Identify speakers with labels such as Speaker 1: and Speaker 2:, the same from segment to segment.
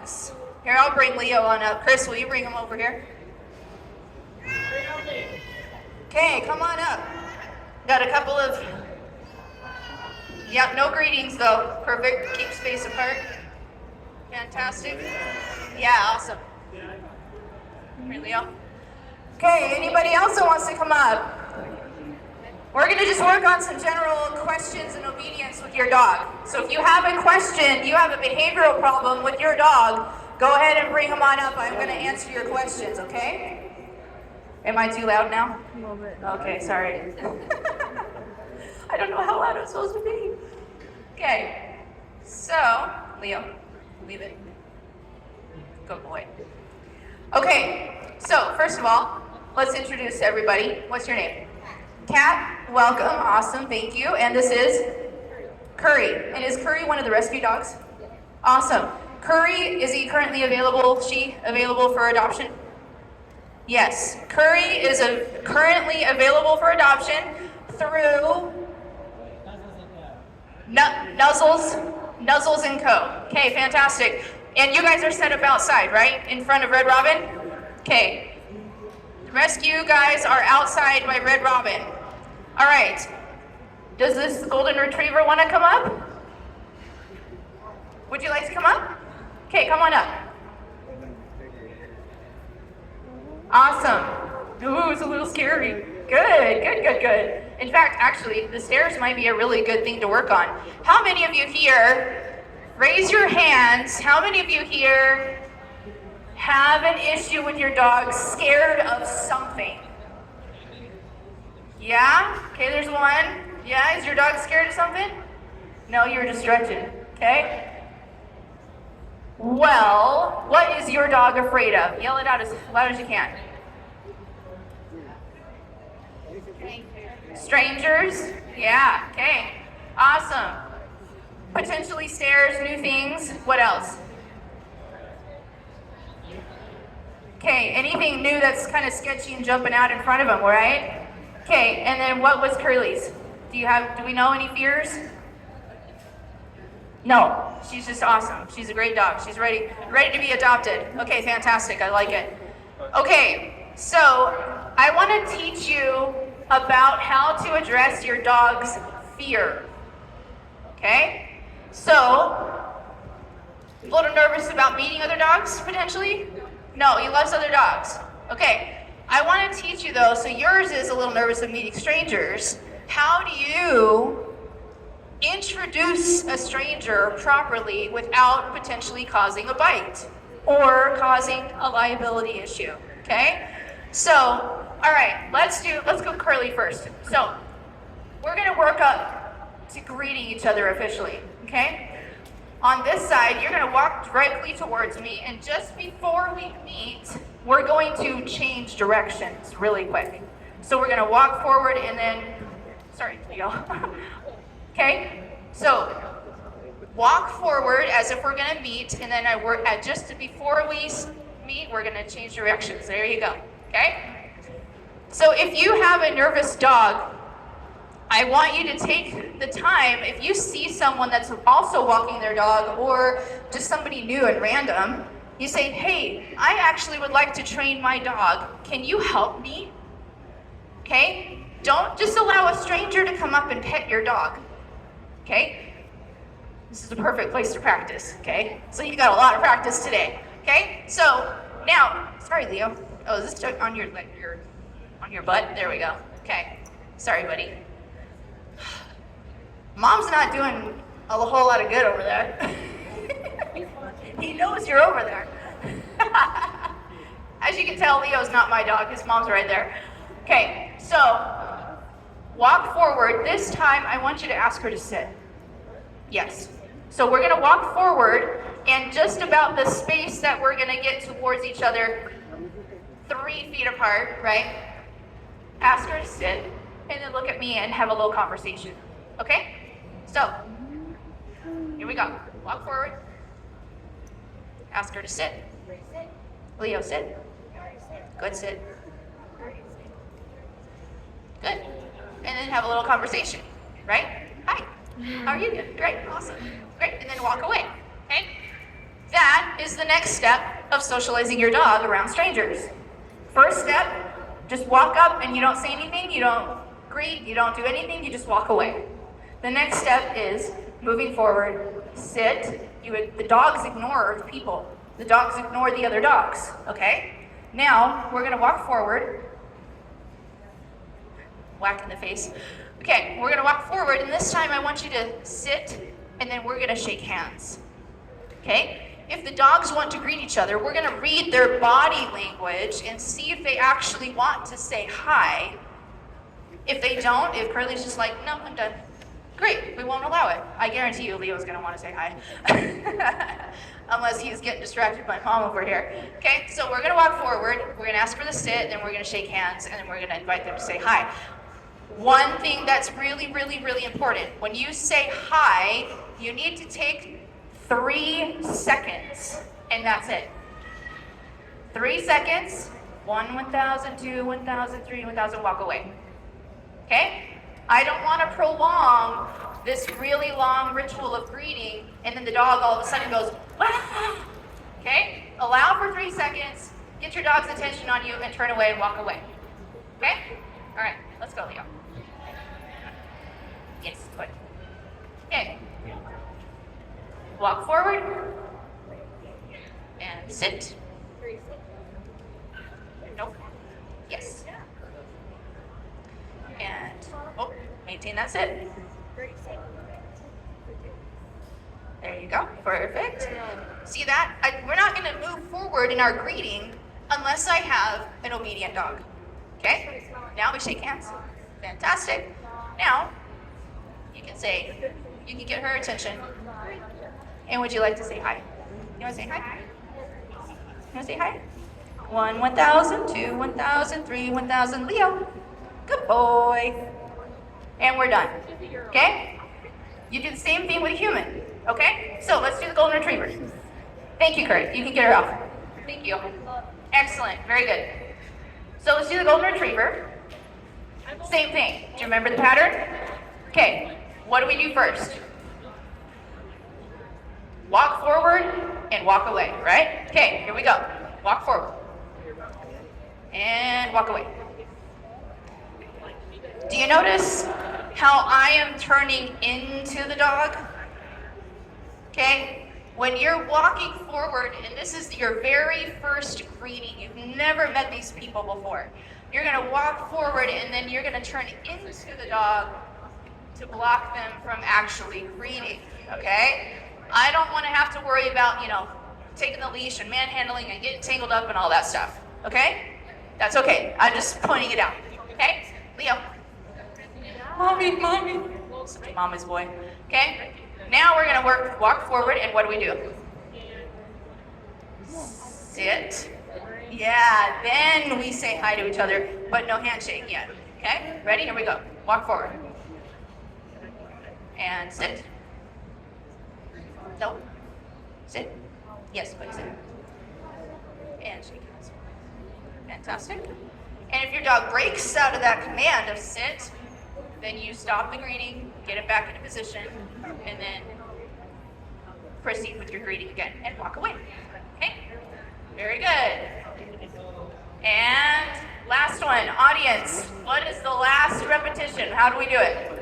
Speaker 1: dogs. Here, I'll bring Leo on up. Chris, will you bring him over here? Okay, come on up. Got a couple of, no greetings though. Perfect, keep space apart. Fantastic. Yeah, awesome. Here, Leo. Okay, anybody else that wants to come up? We're gonna just work on some general questions and obedience with your dog. So if you have a question, you have a behavioral problem with your dog, go ahead and bring them on up. I'm gonna answer your questions, okay? Am I too loud now?
Speaker 2: A little bit.
Speaker 1: Okay, sorry. I don't know how loud I'm supposed to be. Okay, so, Leo, leave it. Good boy. Okay, so first of all, let's introduce everybody. What's your name? Kat, welcome, awesome, thank you. And this is? Curry. And is Curry one of the rescue dogs? Awesome. Curry, is he currently available, she available for adoption? Yes, Curry is currently available for adoption through Nuzzles & Co. Okay, fantastic. And you guys are set up outside, right? In front of Red Robin? Okay. Rescue guys are outside by Red Robin. All right. Does this golden retriever want to come up? Would you like to come up? Okay, come on up. Awesome. Ooh, it's a little scary. Good. In fact, actually, the stairs might be a really good thing to work on. How many of you here, raise your hands, how many of you here have an issue with your dog, scared of something? Yeah? Okay, there's one. Yeah, is your dog scared of something? No, you're just stretching, okay? Well, what is your dog afraid of? Yell it out as loud as you can. Strangers? Yeah, okay. Awesome. Potentially stairs, new things. What else? Okay, anything new that's kind of sketchy and jumping out in front of them, right? Okay, and then what was Curly's? Do we know any fears? No, she's just awesome. She's a great dog. She's ready to be adopted. Okay, fantastic. I like it. Okay, so I want to teach you about how to address your dog's fear. Okay? So, a little nervous about meeting other dogs, potentially? No, he loves other dogs. Okay, I want to teach you though, so yours is a little nervous of meeting strangers. How do you introduce a stranger properly without potentially causing a bite or causing a liability issue? Okay? So, all right, let's go Curly first. So, we're gonna work up to greeting each other officially, okay? On this side, you're gonna walk directly towards me, and just before we meet, we're going to change directions really quick. So we're gonna walk forward and then, sorry, Leo. Okay, so walk forward as if we're gonna meet, and then just before we meet, we're gonna change directions. There you go, okay? So if you have a nervous dog, I want you to take the time, if you see someone that's also walking their dog or just somebody new and random, you say, hey, I actually would like to train my dog. Can you help me? Okay? Don't just allow a stranger to come up and pet your dog. Okay? This is a perfect place to practice, okay? So you got a lot of practice today, okay? So now, sorry, Leo. Oh, is this on your butt? There we go. Okay. Sorry, buddy. Mom's not doing a whole lot of good over there. He knows you're over there. As you can tell, Leo's not my dog. His mom's right there. Okay, so walk forward. This time, I want you to ask her to sit. Yes. So we're going to walk forward, and just about the space that we're going to get towards each other, 3 feet apart, right? Ask her to sit, and then look at me and have a little conversation. Okay? So, here we go. Walk forward. Ask her to sit. Leo, sit. Good, sit. Good. And then have a little conversation, right? Hi. How are you doing? Great. Awesome. Great. And then walk away. Okay? That that is the next step of socializing your dog around strangers. First step, just walk up and you don't say anything, you don't greet, you don't do anything, you just walk away. The next step is moving forward, sit. The dogs ignore people. The dogs ignore the other dogs, okay? Now, we're gonna walk forward. Whack in the face. Okay, we're gonna walk forward, and this time I want you to sit, and then we're gonna shake hands, okay? If the dogs want to greet each other, we're gonna read their body language and see if they actually want to say hi. If they don't, if Curly's just like, no, I'm done, great, we won't allow it. I guarantee you Leo's gonna wanna say hi. Unless he's getting distracted by mom over here. Okay, so we're gonna walk forward, we're gonna ask for the sit, then we're gonna shake hands, and then we're gonna invite them to say hi. One thing that's really, really, really important, when you say hi, you need to take 3 seconds, and that's it. 3 seconds, 1, 1,000, 2, 1,000, 3, 1,000, walk away. Okay? I don't want to prolong this really long ritual of greeting, and then the dog all of a sudden goes, wah! Okay? Allow for 3 seconds, get your dog's attention on you, and turn away and walk away. Okay? All right, let's go, Leo. Yes, good. Okay. Walk forward. And sit. Nope. Yes. And, maintain that sit. There you go. Perfect. See that? We're not going to move forward in our greeting unless I have an obedient dog. Okay? Now we shake hands. Fantastic. Now, you can get her attention. And would you like to say hi? You want to say hi? You want to say hi? 1, 1,000, 2, 1,000, 3, 1,000. Leo. Good boy. And we're done. Okay? You do the same thing with a human. Okay? So let's do the golden retriever. Thank you, Kurt. You can get her off. Thank you. Excellent. Very good. So let's do the golden retriever. Same thing. Do you remember the pattern? Okay. What do we do first? Walk forward and walk away, right? Okay, here we go. Walk forward. And walk away. Do you notice how I am turning into the dog? Okay? When you're walking forward, and this is your very first greeting, you've never met these people before. You're gonna walk forward and then you're gonna turn into the dog to block them from actually greeting, okay? I don't wanna have to worry about, taking the leash and manhandling and getting tangled up and all that stuff, okay? That's okay, I'm just pointing it out, okay? Leo. Mommy. Such a mama's boy, okay? Now we're gonna walk forward, and what do? Sit. Yeah, then we say hi to each other, but no handshake yet, okay? Ready? Here we go. Walk forward. And sit. No. Sit. Yes, please sit. And shake hands. Fantastic. And if your dog breaks out of that command of sit, then you stop the greeting, get it back into position, and then proceed with your greeting again and walk away. Okay? Very good. And last one, audience. What is the last repetition? How do we do it?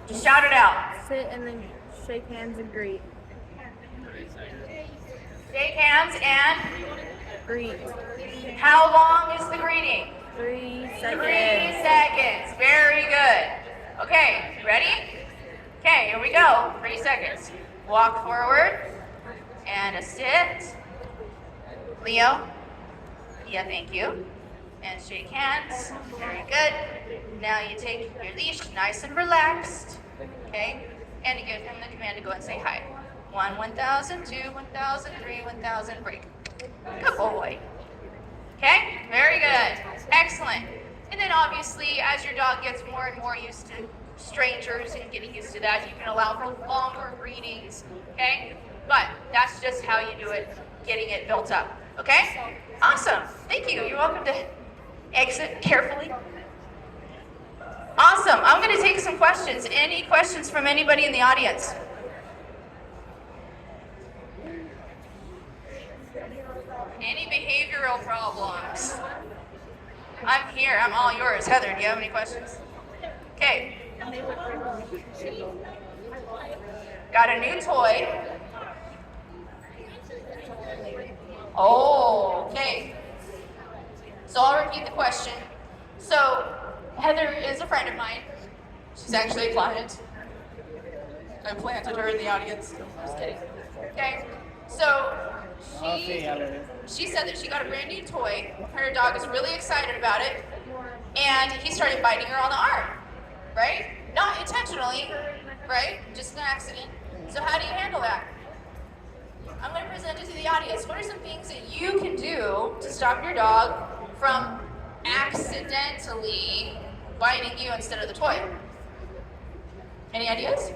Speaker 1: Just shout it out.
Speaker 2: Sit and then shake hands and greet.
Speaker 1: Shake hands and
Speaker 2: Greet.
Speaker 1: how long is the greeting?
Speaker 2: 3 seconds.
Speaker 1: 3 seconds. Very good. Okay, ready? Okay, here we go. 3 seconds. Walk forward and a sit. Leo. Yeah, thank you. And shake hands. Very good. Now you take your leash nice and relaxed. Okay? And you give him the command to go and say hi. 1, 1,000, 2, 1,000, 3, 1,000, break. Good boy. Okay? Very good. Excellent. And then obviously, as your dog gets more and more used to strangers and getting used to that, you can allow for longer greetings. Okay? But that's just how you do it, getting it built up. Okay? Awesome. Thank you. You're welcome to exit carefully. Awesome. I'm going to take some questions. Any questions from anybody in the audience? Any behavioral problems? I'm here. I'm all yours. Heather, do you have any questions? Okay. Got a new toy. Oh, okay. So I'll repeat the question. So Heather is a friend of mine. She's actually a client. I planted her in the audience. Just kidding. Okay. So she said that she got a brand new toy. Her dog is really excited about it. And he started biting her on the arm. Right? Not intentionally, right? Just an accident. So how do you handle that? I'm going to present it to the audience. What are some things that you can do to stop your dog from accidentally biting you instead of the toy? Any ideas?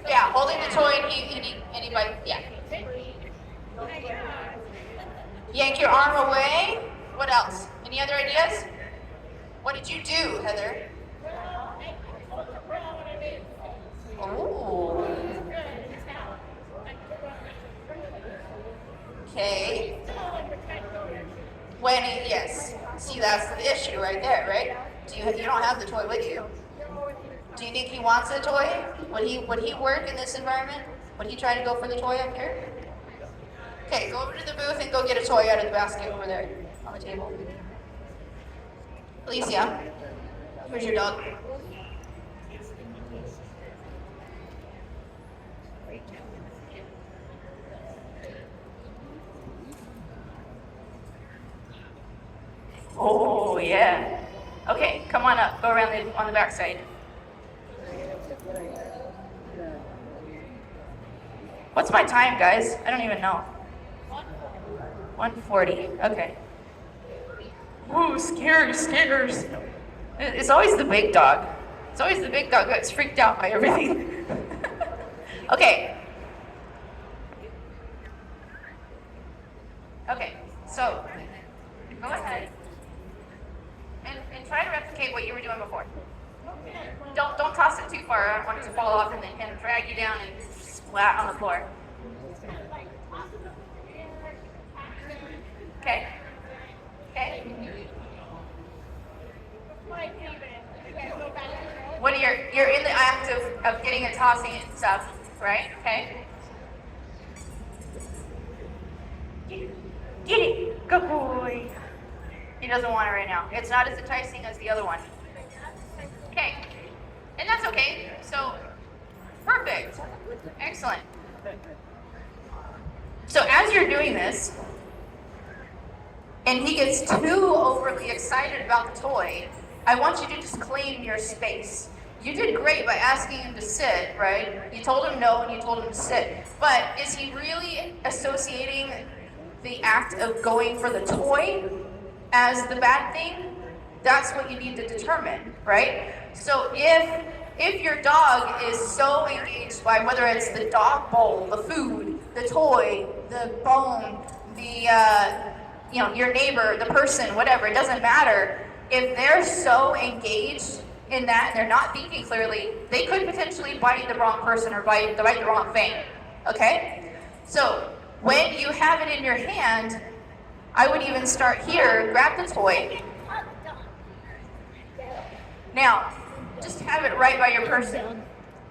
Speaker 1: Yeah, holding the toy and he bites. Yeah. Yank your arm away. What else? Any other ideas? What did you do, Heather? Oh. Okay. Yes. See, that's the issue right there, right? You don't have the toy with you. Do you think he wants the toy? Would he work in this environment? Would he try to go for the toy up here? Okay, go over to the booth and go get a toy out of the basket over there on the table. Alicia, where's your dog? Oh, yeah. Okay, come on up. Go around on the back side. What's my time, guys? I don't even know. 1:40. Okay. Ooh, scares. It's always the big dog. It's always the big dog that's freaked out by everything. Okay. Okay, so go ahead and try to replicate what you were doing before. Don't toss it too far. I don't want it to fall off and then drag you down and splat on the floor. Okay. Okay. When you're in the act of getting it, tossing it and stuff, right? Okay. Get it. Good boy. He doesn't want it right now. It's not as enticing as the other one. Okay. And that's okay. So, perfect. Excellent. So as you're doing this, and he gets too overly excited about the toy, I want you to just claim your space. You did great by asking him to sit, right? You told him no and you told him to sit. But is he really associating the act of going for the toy as the bad thing? That's what you need to determine, right? So if your dog is so engaged by whether it's the dog bowl, the food, the toy, the bone, your neighbor, the person, whatever, it doesn't matter. If they're so engaged in that and they're not thinking clearly, they could potentially bite the wrong person or bite the wrong thing, okay? So when you have it in your hand, I would even start here, grab the toy. Now, just have it right by your person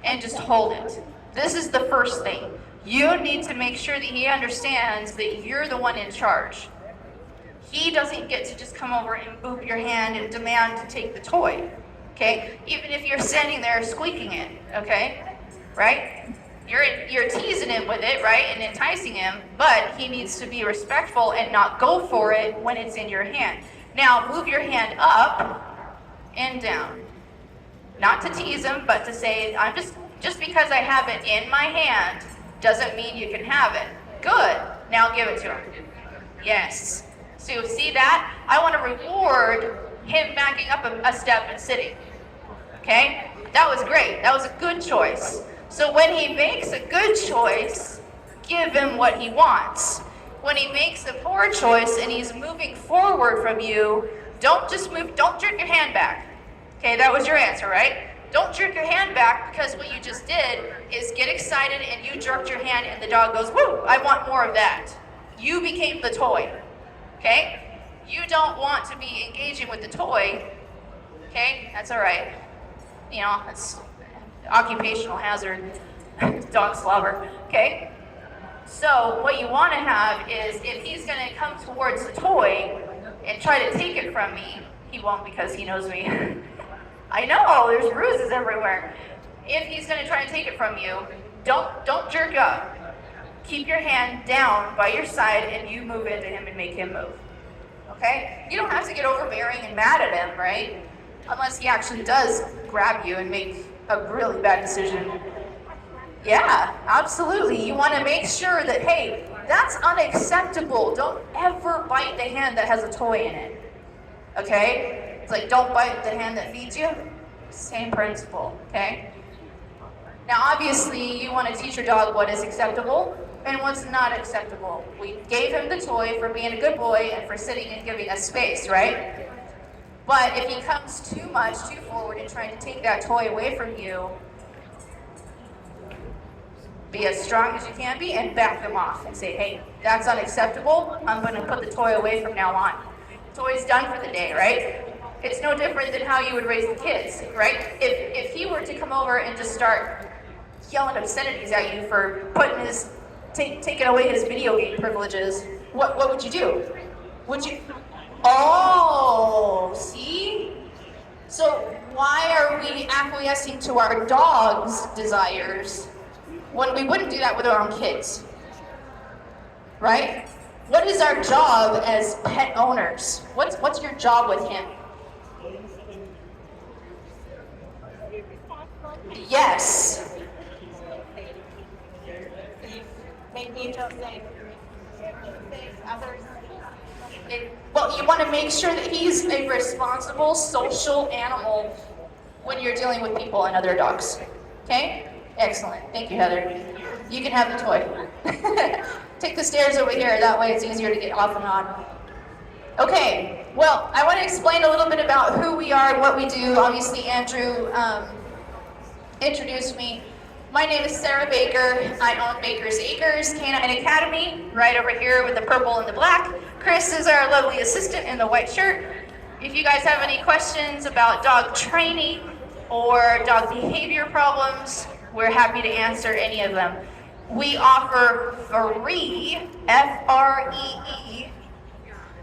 Speaker 1: and just hold it. This is the first thing. You need to make sure that he understands that you're the one in charge. He doesn't get to just come over and boop your hand and demand to take the toy, okay? Even if you're standing there squeaking it, okay? Right? You're teasing him with it, right, and enticing him, but he needs to be respectful and not go for it when it's in your hand. Now, move your hand up and down. Not to tease him, but to say, I'm just because I have it in my hand doesn't mean you can have it. Good. Now give it to him. Yes. So see that? I want to reward him backing up a step and sitting. Okay? That was great. That was a good choice. So when he makes a good choice, give him what he wants. When he makes a poor choice and he's moving forward from you, don't jerk your hand back. Okay, that was your answer, right? Don't jerk your hand back, because what you just did is get excited and you jerked your hand and the dog goes, woo, I want more of that. You became the toy, okay? You don't want to be engaging with the toy, okay? That's all right. You know, it's occupational hazard, dog slobber, okay? So what you want to have is, if he's going to come towards the toy and try to take it from me, he won't, because he knows me. I know, there's bruises everywhere. If he's going to try to take it from you, don't jerk up. Keep your hand down by your side and you move into him and make him move. Okay? You don't have to get overbearing and mad at him, right? Unless he actually does grab you and make a really bad decision. Yeah, absolutely. You want to make sure that, hey, that's unacceptable. Don't ever bite the hand that has a toy in it. Okay? It's like, don't bite the hand that feeds you. Same principle, okay? Now, obviously, you want to teach your dog what is acceptable and what's not acceptable. We gave him the toy for being a good boy and for sitting and giving us space, right? But if he comes too much, too forward and trying to take that toy away from you, be as strong as you can be and back them off and say, hey, that's unacceptable. I'm going to put the toy away from now on. The toy's done for the day, right? It's no different than how you would raise the kids, right? If he were to come over and just start yelling obscenities at you for putting taking away his video game privileges, what would you do? Would you? Oh, see? So why are we acquiescing to our dog's desires when we wouldn't do that with our own kids? Right? What is our job as pet owners? What's your job with him? Yes. Make me feel safe. Well, you want to make sure that he's a responsible social animal when you're dealing with people and other dogs. Okay? Excellent. Thank you, Heather. You can have the toy. Take the stairs over here. That way it's easier to get off and on. Okay. Well, I want to explain a little bit about who we are and what we do. Obviously, Andrew introduced me. My name is Sarah Baker. I own Baker's Acres Canine Academy, right over here with the purple and the black. Chris is our lovely assistant in the white shirt. If you guys have any questions about dog training or dog behavior problems, we're happy to answer any of them. We offer free, F-R-E-E,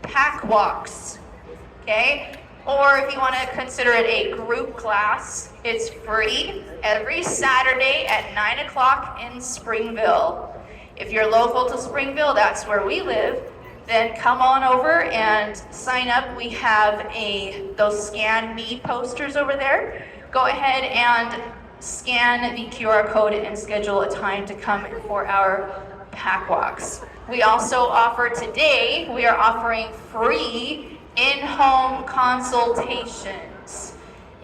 Speaker 1: pack walks, okay? Or if you want to consider it a group class, it's free every Saturday at 9 o'clock in Springville. If you're local to Springville, that's where we live, then come on over and sign up. We have those Scan Me posters over there. Go ahead and scan the QR code and schedule a time to come for our pack walks. We also offer today, we are offering free in-home consultations.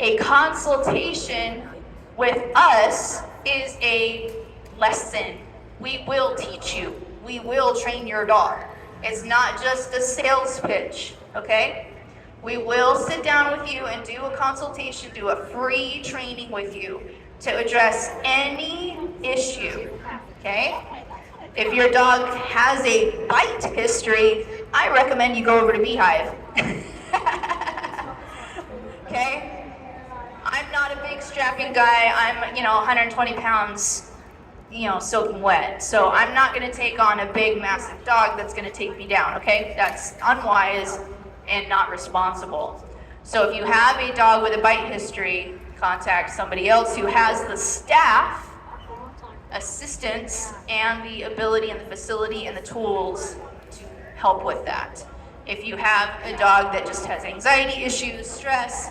Speaker 1: A consultation with us is a lesson. We will teach you. We will train your dog. It's not just a sales pitch, okay? We will sit down with you and do a consultation, do a free training with you to address any issue, okay? If your dog has a bite history, I recommend you go over to Beehive. Okay? I'm not a big strapping guy. I'm, 120 pounds, soaking wet. So I'm not going to take on a big, massive dog that's going to take me down, okay? That's unwise and not responsible. So if you have a dog with a bite history, contact somebody else who has the staff, assistance, and the ability and the facility and the tools to help with that. If you have a dog that just has anxiety issues, stress,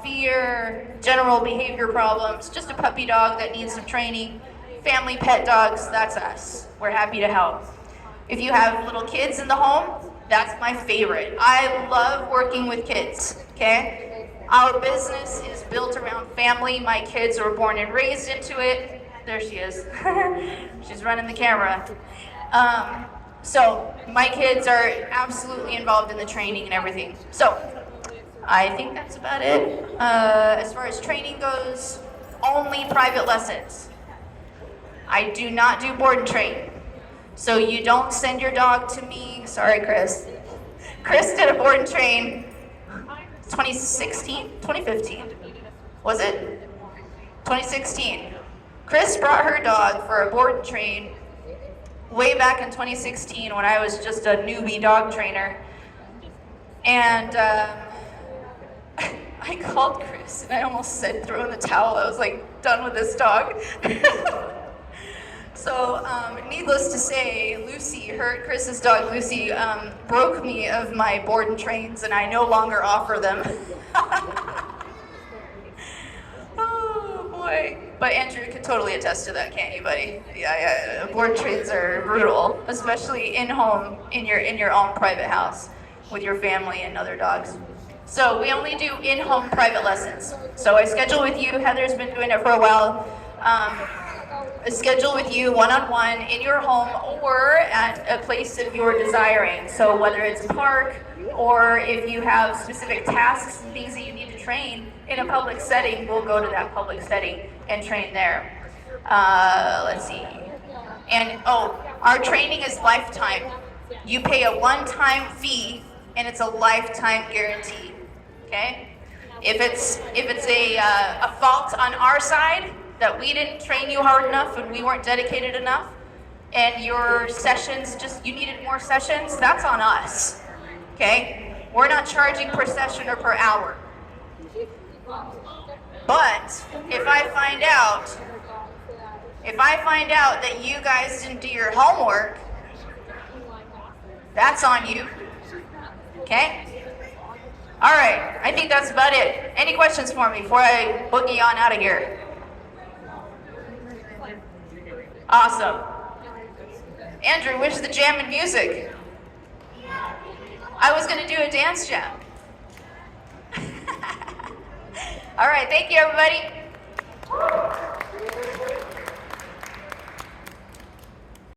Speaker 1: fear, general behavior problems, just a puppy dog that needs some training, family pet dogs, that's us. We're happy to help. If you have little kids in the home, that's my favorite. I love working with kids, okay? Our business is built around family. My kids were born and raised into it. There she is. She's running the camera. So my kids are absolutely involved in the training and everything. So I think that's about it. As far as training goes, only private lessons. I do not do board and train. So you don't send your dog to me. Sorry, Chris. Chris did a board and train 2016, 2015. Was it? 2016. Chris brought her dog for a board and train way back in 2016 when I was just a newbie dog trainer. And I called Chris and I almost said throw in the towel. I was like done with this dog. So needless to say, Lucy, Chris's dog Lucy, broke me of my board and trains, and I no longer offer them. Oh boy! But Andrew can totally attest to that, can't you, buddy? Yeah. Board trains are brutal, especially in home, in your own private house, with your family and other dogs. So we only do in-home private lessons. So I schedule with you. Heather's been doing it for a while. Schedule with you one-on-one in your home or at a place of your desiring. So whether it's a park or if you have specific tasks and things that you need to train in a public setting, we'll go to that public setting and train there. Let's see. And our training is lifetime. You pay a one-time fee and it's a lifetime guarantee. Okay? If it's a fault on our side, that we didn't train you hard enough and we weren't dedicated enough, and your sessions you needed more sessions, that's on us, okay? We're not charging per session or per hour. But if I find out that you guys didn't do your homework, that's on you, okay? All right, I think that's about it. Any questions for me before I boogie on out of here? Awesome. Andrew, where's the jam and music? I was going to do a dance jam. All right, thank you, everybody.